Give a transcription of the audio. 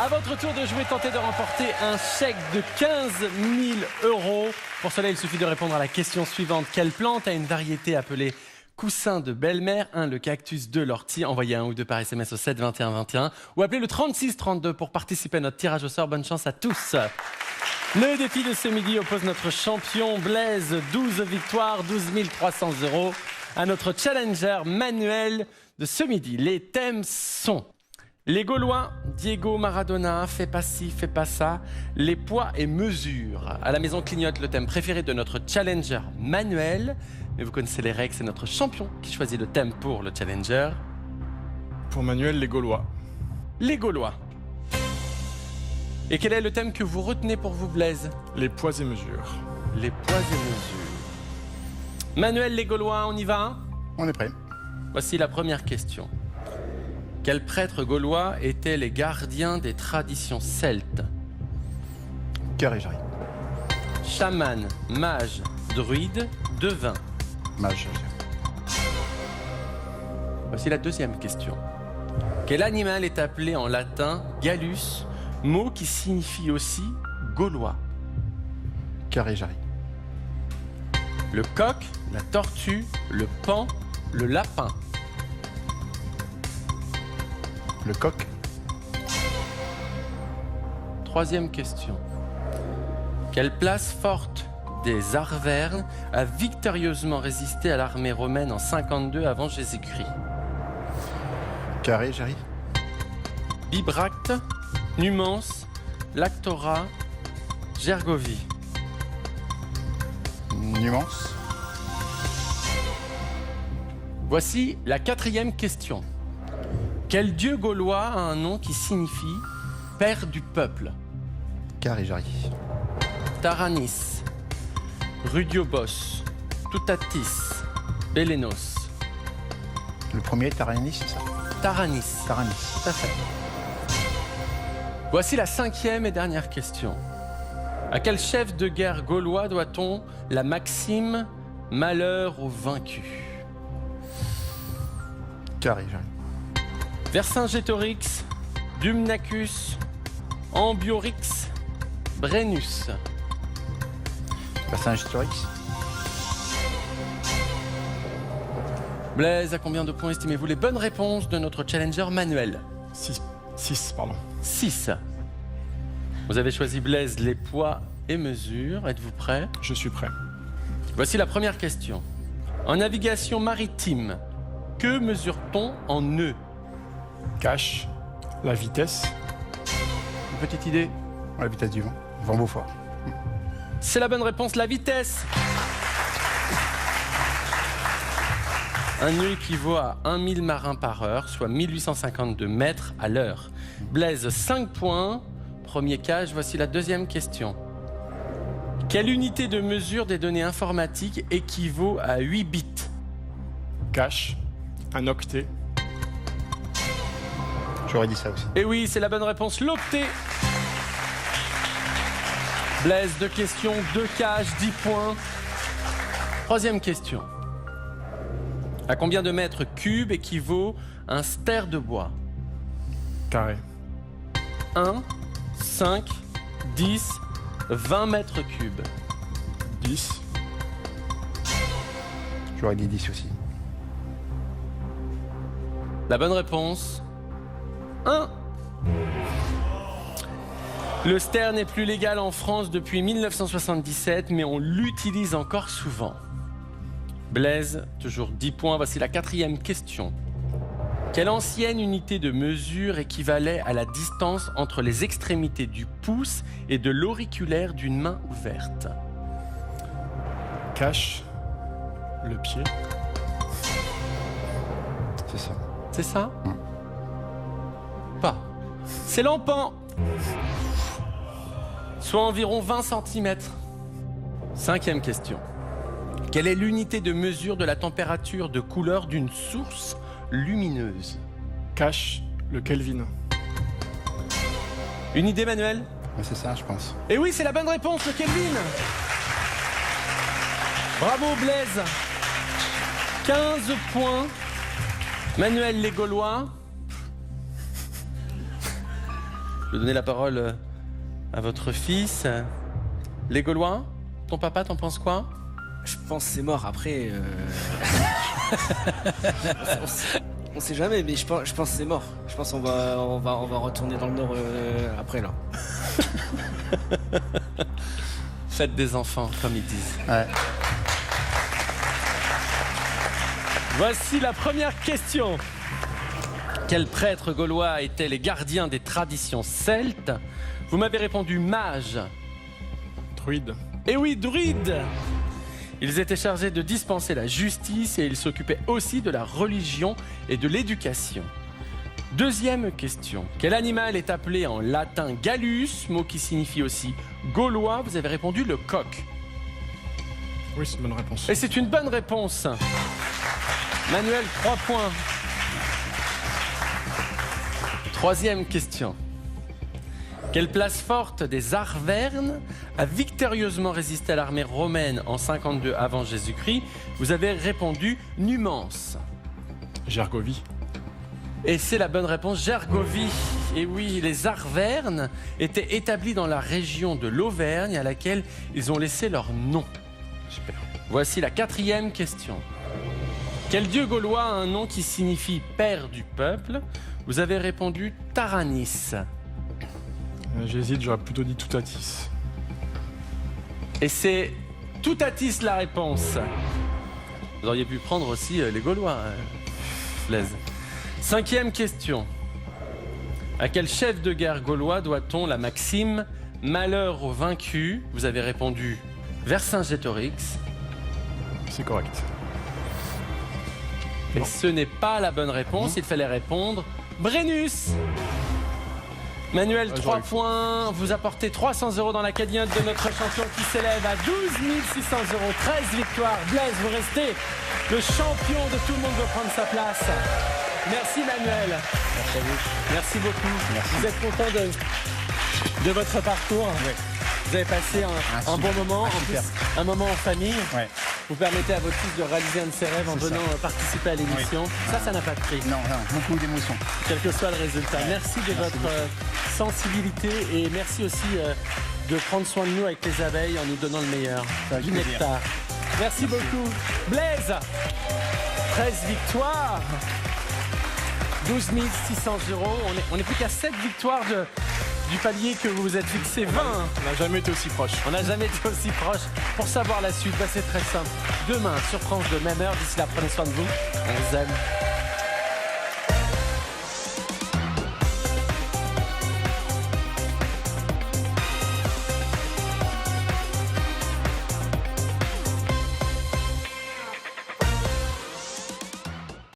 À votre tour de jouer, tentez de remporter un chèque de 15 000 €. Pour cela, il suffit de répondre à la question suivante. Quelle plante a une variété appelée coussin de belle-mère? 1. Le cactus, 2. L'ortie. Envoyez un ou deux par SMS au 7 21 21 ou appelez le 36 32 pour participer à notre tirage au sort. Bonne chance à tous. Le défi de ce midi oppose notre champion Blaise, 12 victoires, 12 300 €, à notre challenger Manuel de ce midi. Les thèmes sont les Gaulois, Diego Maradona, fais pas ci, fais pas ça, les poids et mesures. À la maison clignote le thème préféré de notre challenger Manuel. Mais vous connaissez les règles, c'est notre champion qui choisit le thème pour le challenger. Pour Manuel, les Gaulois. Les Gaulois. Et quel est le thème que vous retenez pour vous, Blaise? Les poids et mesures. Les poids et mesures. Manuel, les Gaulois, on y va? On est prêt. Voici la première question. Quels prêtres gaulois étaient les gardiens des traditions celtes? Cœur et Jarry. Chaman, mage, druide, devin. Mage. Voici la deuxième question. Quel animal est appelé en latin gallus, mot qui signifie aussi gaulois? Cœur et Jarry. Le coq, la tortue, le paon, le lapin. Le coq. Troisième question. Quelle place forte des Arvernes a victorieusement résisté à l'armée romaine en 52 avant Jésus-Christ? Carré, Jarry. Bibracte, Numance, Lactora, Gergovie. Nuance. Voici la quatrième question. Quel dieu gaulois a un nom qui signifie père du peuple? Cœur et Jarry. Taranis, Rudiobos, Toutatis, Bélénos. Le premier, Taranis, c'est ça? Taranis. Taranis. Tout à fait. Voici la cinquième et dernière question. À quel chef de guerre gaulois doit-on la maxime « Malheur aux vaincus » ? Cœur et Jarry. Vercingétorix, Dumnacus, Ambiorix, Brennus. Vercingétorix. Blaise, à combien de points estimez-vous les bonnes réponses de notre challenger Manuel? 6, pardon. 6. Vous avez choisi Blaise, les poids et mesures. Êtes-vous prêt? Je suis prêt. Voici la première question. En navigation maritime, que mesure-t-on en nœuds? Cache, la vitesse. Une petite idée? La vitesse du vent. Vent Beaufort. C'est la bonne réponse, la vitesse. Un nœud équivaut à 1000 marins par heure, soit 1852 mètres à l'heure. Blaise, 5 points. Premier cage, voici la deuxième question. Quelle unité de mesure des données informatiques équivaut à 8 bits? Cache, un octet. J'aurais dit ça aussi. Et oui, c'est la bonne réponse, l'octet. Blaise, 2 questions, 2 cages, 10 points. Troisième question. À combien de mètres cubes équivaut un stère de bois? Carré. 1, 5, 10, 20 mètres cubes. 10. J'aurais dit 10 aussi. La bonne réponse, 1. Le stère n'est plus légal en France depuis 1977, mais on l'utilise encore souvent. Blaise, toujours 10 points. Voici la quatrième question. Quelle ancienne unité de mesure équivalait à la distance entre les extrémités du pouce et de l'auriculaire d'une main ouverte? Cache, le pied. C'est ça. C'est ça? Pas. C'est l'empan. Soit environ 20 cm. Cinquième question. Quelle est l'unité de mesure de la température de couleur d'une source lumineuse? Cache, le Kelvin. Une idée, Manuel? Ouais, c'est ça, je pense. Et oui, c'est la bonne réponse, le Kelvin. Bravo, Blaise. 15 points. Manuel, les Gaulois. Je vais donner la parole à votre fils. Les Gaulois, ton papa, t'en penses quoi? Je pense que c'est mort. Après, on sait jamais, mais je pense que c'est mort. Je pense qu'on va retourner dans le nord après là. Faites des enfants, comme ils disent. Ouais. Voici la première question. Quels prêtres gaulois étaient les gardiens des traditions celtes? Vous m'avez répondu mage. Druide. Eh oui, druides. Ils étaient chargés de dispenser la justice et ils s'occupaient aussi de la religion et de l'éducation. Deuxième question. Quel animal est appelé en latin gallus, mot qui signifie aussi gaulois? Vous avez répondu le coq. Oui, c'est une bonne réponse. Et c'est une bonne réponse. Manuel, 3 points. Troisième question. Quelle place forte des Arvernes a victorieusement résisté à l'armée romaine en 52 avant Jésus-Christ? Vous avez répondu Numance. Gergovie. Et c'est la bonne réponse, Gergovie. Et oui, les Arvernes étaient établis dans la région de l'Auvergne à laquelle ils ont laissé leur nom. Super. Voici la quatrième question. Quel dieu gaulois a un nom qui signifie père du peuple? Vous avez répondu Taranis. J'hésite, j'aurais plutôt dit Toutatis. Et c'est Toutatis la réponse. Vous auriez pu prendre aussi les Gaulois, Blaise. Cinquième question. À quel chef de guerre gaulois doit-on la maxime « Malheur aux vaincus » Vous avez répondu Vercingétorix. C'est correct. Et Non. ce n'est pas la bonne réponse, il fallait répondre Brennus. Manuel, 3 points. Vous apportez 300 € dans la cagnotte de notre champion qui s'élève à 12 600 €. 13 victoires. Blaise, vous restez le champion de Tout le monde veut prendre sa place. Merci Manuel. Merci à vous. Merci beaucoup. Merci. Vous êtes content de votre parcours? Oui. Vous avez passé un bon moment, en plus, un moment en famille. Ouais. Vous permettez à votre fils de réaliser un de ses rêves en C'est venant participer à l'émission. Ça n'a pas de prix. Non, beaucoup d'émotions. Quel que soit le résultat. Merci de votre sensibilité et merci aussi de prendre soin de nous avec les abeilles en nous donnant le meilleur. Avec Du plaisir. nectar. Merci beaucoup. Blaise, 13 victoires. 12 600 €. On est plus qu'à 7 victoires du palier que vous vous êtes fixé, 20. On n'a jamais été aussi proche. On n'a jamais été aussi proche. Pour savoir la suite, c'est très simple. Demain, sur France de même heure. D'ici là, prenez soin de vous. On vous aime.